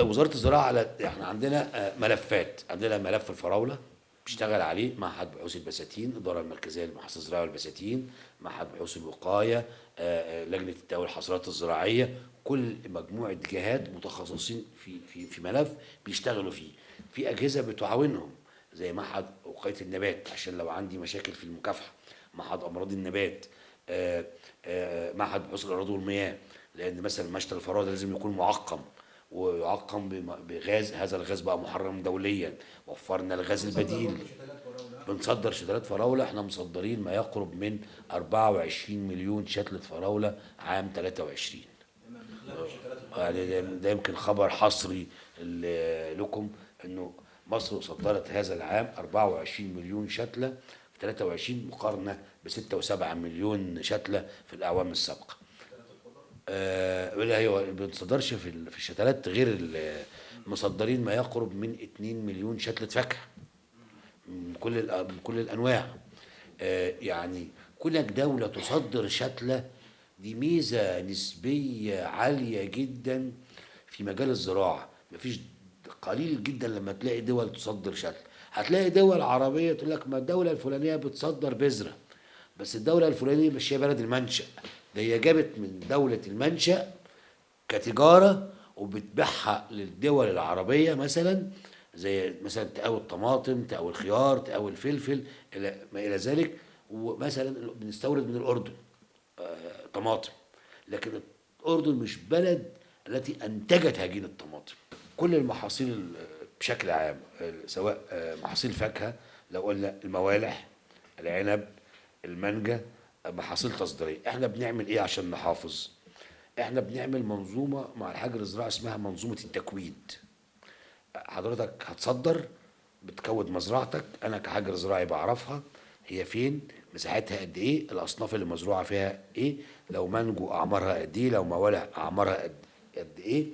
وزارة الزراعة احنا عندنا ملفات، عندنا ملف الفراولة بيشتغل عليه معهد بحوث البساتين، الإدارة المركزية للمحاصيل الزراعية والبساتين، معهد بحوث الوقاية، لجنة التداول الحصرات الزراعية، كل مجموعة جهات متخصصين في ملف بيشتغلوا فيه. في أجهزة بتعاونهم زي معهد وقاية النبات عشان لو عندي مشاكل في المكافحة، معهد أمراض النبات، معهد بحوث الأراضي والمياه، لأن مثلا مشتل الفراولة لازم يكون معقم ويعقم بغاز، هذا الغاز بقى محرم دوليا. وفرنا الغاز بنصدر البديل. برضه شتلات فراولة. بنصدر شتلات فراولة، احنا مصدرين ما يقرب من 24 مليون شتلة فراولة عام 23. تمام، بخلاف الشتلات القومية يعني بتاعتنا. ده يمكن خبر حصري لكم انه مصر صدرت هذا العام 24 مليون شتلة في 23 مقارنة ب 6.7 مليون شتلة في الأعوام السابقة. شتلات الخضر. ولا هي ما بتصدرش في الشتلات غير مصدرين ما يقرب من 2 مليون شتلة فاكهة من كل الأنواع. يعني كونك دولة تصدر شتلة، دي ميزة نسبية عالية جدا في مجال الزراعة. مفيش، قليل جدا لما تلاقي دول تصدر شتلة. هتلاقي دول عربية تقول لك ما الدولة الفلانية بتصدر بذرة، بس الدولة الفلانية مش هي بلد المنشأ، ده هي جابت من دولة المنشأ كتجارة وبتبيعها للدول العربية، مثلا زي مثلا تقاوي الطماطم، تقاوي الخيار، تقاوي الفلفل، إلى ما إلى ذلك. ومثلا بنستورد من الأردن طماطم، لكن الأردن مش بلد التي أنتجت هذه الطماطم. كل المحاصيل بشكل عام، سواء محاصيل فاكهة، لو قلنا الموالح، العنب، المانجا، محاصيل تصديرية. احنا بنعمل ايه عشان نحافظ؟ احنا بنعمل منظومة مع الحجر الزراعي اسمها منظومة التكويد. حضرتك هتصدر، بتكود مزرعتك، انا كحجر زراعي بعرفها هي فين، مساحتها قد ايه، الاصناف اللي مزروعه فيها ايه، لو مانجو اعمارها قد ايه، لو موالح اعمارها قد ايه.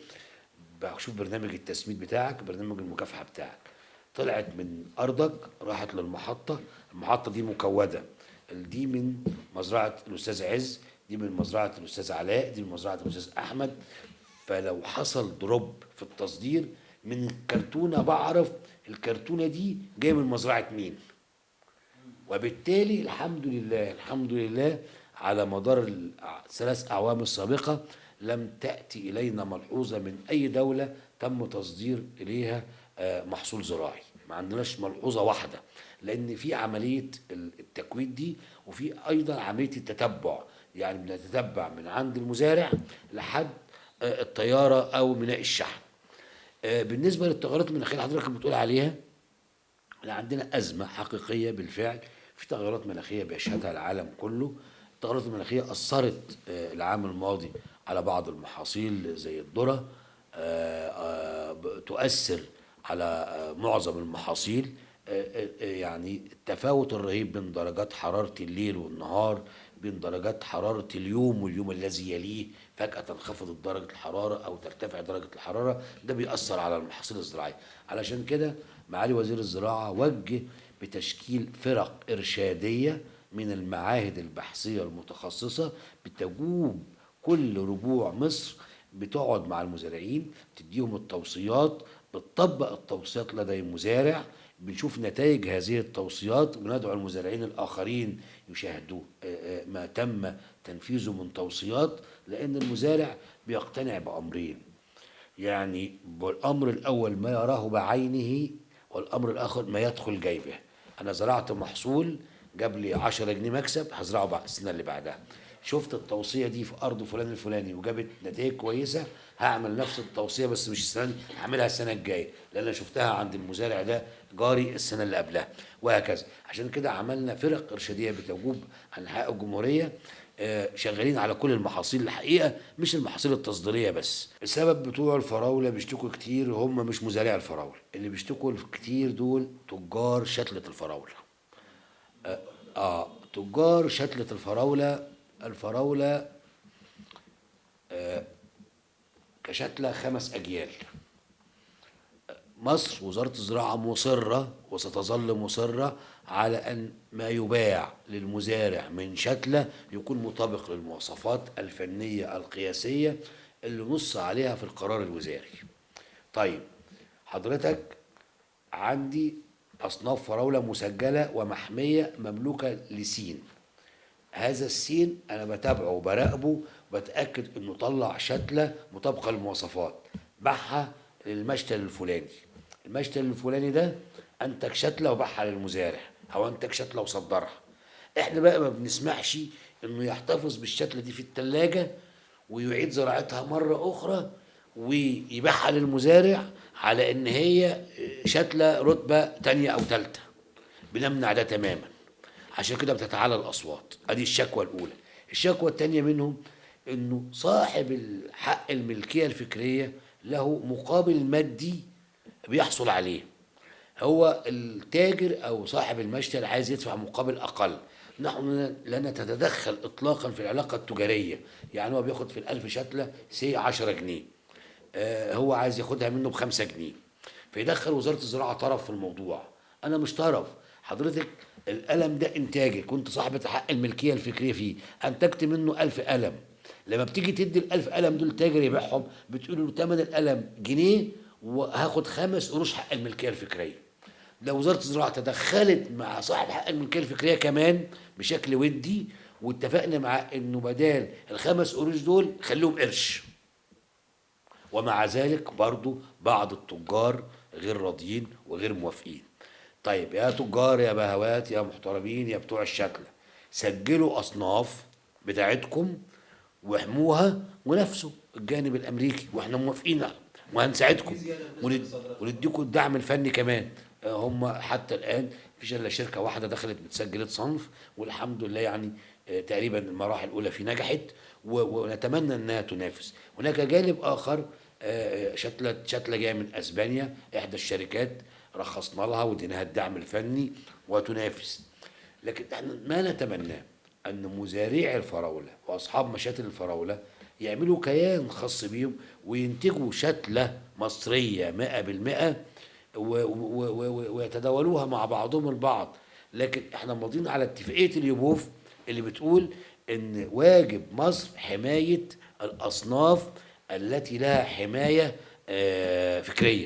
بشوف برنامج التسميد بتاعك، برنامج المكافحه بتاعك، طلعت من ارضك راحت للمحطه، المحطه دي مكوده، دي من مزرعه الاستاذ عز، دي من مزرعه الاستاذ علاء، دي من مزرعه الاستاذ احمد. فلو حصل دروب في التصدير من الكرتونه، بعرف الكرتونه دي جايه من مزرعه مين. وبالتالي الحمد لله الحمد لله، على مدار الثلاث أعوام السابقة لم تأتي إلينا ملحوظة من أي دولة تم تصدير إليها محصول زراعي. ما عندناش ملحوظة واحدة، لأن في عملية التكويد دي، وفي أيضا عملية التتبع. يعني بنتتبع من عند المزارع لحد الطيارة أو ميناء الشحن. بالنسبة للتغيرات المناخية اللي حضرتك بتقول عليها، احنا عندنا أزمة حقيقية بالفعل، في تغيرات مناخية بيشهدها العالم كله. التغيرات المناخية أثرت العام الماضي على بعض المحاصيل زي الذرة، تؤثر على معظم المحاصيل. يعني التفاوت الرهيب بين درجات حرارة الليل والنهار، بين درجات حرارة اليوم واليوم الذي يليه، فجأة تنخفض درجة الحرارة أو ترتفع درجة الحرارة، ده بيأثر على المحاصيل الزراعية. علشان كده معالي وزير الزراعة وجه بتشكيل فرق إرشادية من المعاهد البحثية المتخصصة بتجوب كل ربوع مصر، بتقعد مع المزارعين تديهم التوصيات، بتطبق التوصيات لدى المزارع، بنشوف نتائج هذه التوصيات، وندعو المزارعين الآخرين يشاهدوا ما تم تنفيذه من توصيات. لأن المزارع بيقتنع بأمرين، يعني الأمر الأول ما يراه بعينه، والأمر الآخر ما يدخل جيبه. أنا زرعت محصول جاب لي 10 جنيه مكسب، هزرعه بعد السنة اللي بعدها. شفت التوصية دي في أرض فلان الفلاني وجابت نتائج كويسة، هعمل نفس التوصية بس مش السنة دي، هعملها السنة الجاية لأن أنا شفتها عند المزارع ده جاري السنة اللي قبلها، وهكذا. عشان كده عملنا فرق إرشادية بتجوب أنحاء الجمهورية، شغالين على كل المحاصيل الحقيقه، مش المحاصيل التصديريه بس. السبب بتوع الفراوله بيشتكوا كتير هم مش مزارعي الفراوله، اللي بيشتكوا كتير دول تجار شتله الفراوله. تجار شتله الفراوله. الفراوله كشتله 5 أجيال. مصر وزارة الزراعة مصرة وستظل مصرة على أن ما يباع للمزارع من شتلة يكون مطابق للمواصفات الفنية القياسية اللي نص عليها في القرار الوزاري. طيب حضرتك عندي أصناف فراولة مسجلة ومحمية مملوكة لسين. هذا السين أنا بتابعه وبراقبه وبتأكد إنه طلع شتلة مطابقة للمواصفات، باعها للمشتل الفلاني. المشتل الفلاني ده أنتج شتلة وباعها للمزارع، أو أنتج شتلة وصدرها. إحنا بقى ما بنسمحش إنه يحتفظ بالشتلة دي في التلاجة ويعيد زراعتها مرة أخرى ويبيعها للمزارع على إن هي شتلة رتبة تانية أو تالتة. بنمنع ده تماما. عشان كده بتتعالى الأصوات. أدي الشكوى الأولى. الشكوى التانية منهم إنه صاحب حق الملكية الفكرية له مقابل مادي بيحصل عليه. هو التاجر أو صاحب المشتل عايز يدفع مقابل أقل. نحن لا نتدخل إطلاقا في العلاقة التجارية. يعني هو بياخد في الألف شتلة سي 10 جنيه، هو عايز ياخدها منه ب5 جنيه، فيدخل وزارة الزراعة طرف في الموضوع. أنا مش طرف حضرتك. القلم ده إنتاجي، كنت صاحبة حق الملكية الفكرية فيه، أنتجت منه 1000 قلم. لما بتيجي تدي ال1000 قلم دول تاجر يبيعهم، بتقول له تمن القلم جنيه وهاخد 5 قروش حق الملكية الفكرية. لو وزارة الزراعة تدخلت مع صاحب حق الملكية الفكرية كمان بشكل ودي، واتفقنا مع إنه بدال ال5 قروش دول خليهم قرش، ومع ذلك برضو بعض التجار غير راضيين وغير موافقين. طيب يا تجار يا بهوات يا محترمين يا بتوع الشكل، سجلوا أصناف بتاعتكم واحموها ونافسوا الجانب الأمريكي، واحنا موافقين وهنساعدكم ونديكم الدعم الفني كمان. هم حتى الآن مفيش إلا شركة واحدة دخلت بتسجلت صنف، والحمد لله يعني تقريبا المراحل الأولى فيه نجحت، ونتمنى أنها تنافس. هناك جانب آخر، شتلة جاية من أسبانيا، إحدى الشركات رخصنا لها واديناها الدعم الفني وتنافس. لكن احنا ما نتمناه أن مزارعي الفراولة وأصحاب مشاتل الفراولة يعملوا كيان خاص بيهم وينتجوا شتلة مصرية 100% ويتداولوها مع بعضهم البعض. لكن احنا ماضيين على اتفاقية اليوبوف اللي بتقول ان واجب مصر حماية الأصناف التي لها حماية فكرية.